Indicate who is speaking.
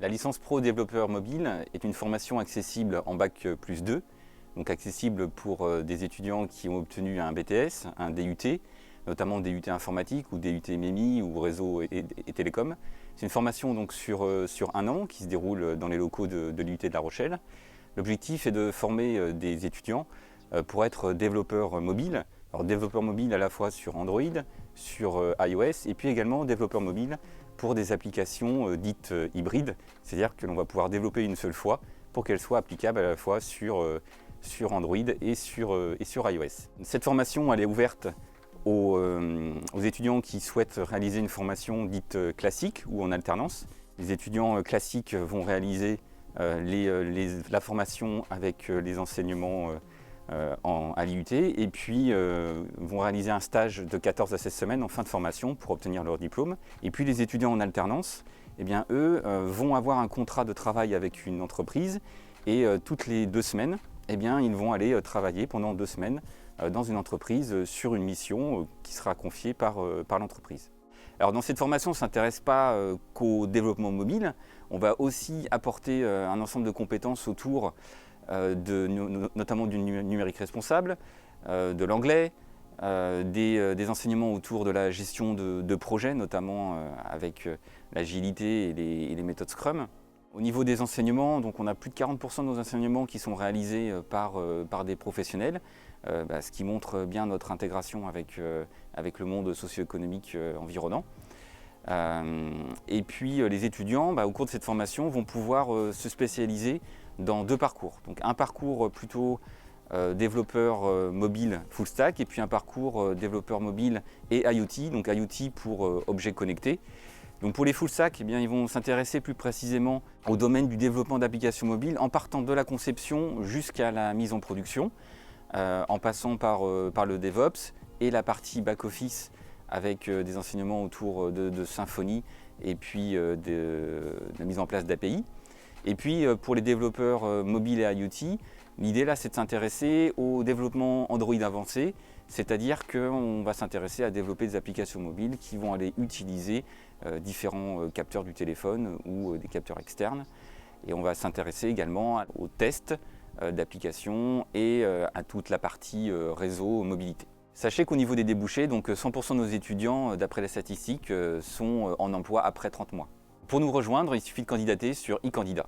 Speaker 1: La licence pro développeur mobile est une formation accessible en Bac+2, donc accessible pour des étudiants qui ont obtenu un BTS, un DUT, notamment DUT informatique ou DUT MEMI ou réseau et télécom. C'est une formation donc sur un an qui se déroule dans les locaux de l'IUT de La Rochelle. L'objectif est de former des étudiants pour être développeurs mobiles. Alors développeurs mobiles à la fois sur Android, sur iOS et puis également développeurs mobiles pour des applications dites hybrides, c'est-à-dire que l'on va pouvoir développer une seule fois pour qu'elle soit applicable à la fois sur Android et sur iOS. Cette formation elle est ouverte aux étudiants qui souhaitent réaliser une formation dite classique ou en alternance. Les étudiants classiques vont réaliser la formation avec les enseignements à l'IUT et puis vont réaliser un stage de 14 à 16 semaines en fin de formation pour obtenir leur diplôme. Et puis les étudiants en alternance, eh bien, eux vont avoir un contrat de travail avec une entreprise et toutes les 2 semaines, eh bien, ils vont aller travailler pendant 2 semaines dans une entreprise sur une mission qui sera confiée par l'entreprise. Alors dans cette formation, on ne s'intéresse pas qu'au développement mobile, on va aussi apporter un ensemble de compétences autour notamment du numérique responsable, de l'anglais, des enseignements autour de la gestion de projets, notamment avec l'agilité et les méthodes Scrum. Au niveau des enseignements, donc on a plus de 40% de nos enseignements qui sont réalisés par des professionnels, ce qui montre bien notre intégration avec le monde socio-économique environnant. Et puis les étudiants, au cours de cette formation, vont pouvoir se spécialiser dans 2 parcours. Donc un parcours plutôt développeur mobile full stack et puis un parcours développeur mobile et IoT, donc IoT pour objets connectés. Donc pour les full stack, eh bien, ils vont s'intéresser plus précisément au domaine du développement d'applications mobiles en partant de la conception jusqu'à la mise en production, en passant par le DevOps et la partie back-office avec des enseignements autour de Symfony et puis de la mise en place d'API. Et puis pour les développeurs mobiles et IoT, l'idée là c'est de s'intéresser au développement Android avancé, c'est-à-dire qu'on va s'intéresser à développer des applications mobiles qui vont aller utiliser différents capteurs du téléphone ou des capteurs externes. Et on va s'intéresser également aux tests d'applications et à toute la partie réseau mobilité. Sachez qu'au niveau des débouchés, donc 100% de nos étudiants, d'après les statistiques, sont en emploi après 30 mois. Pour nous rejoindre, il suffit de candidater sur e-candidat.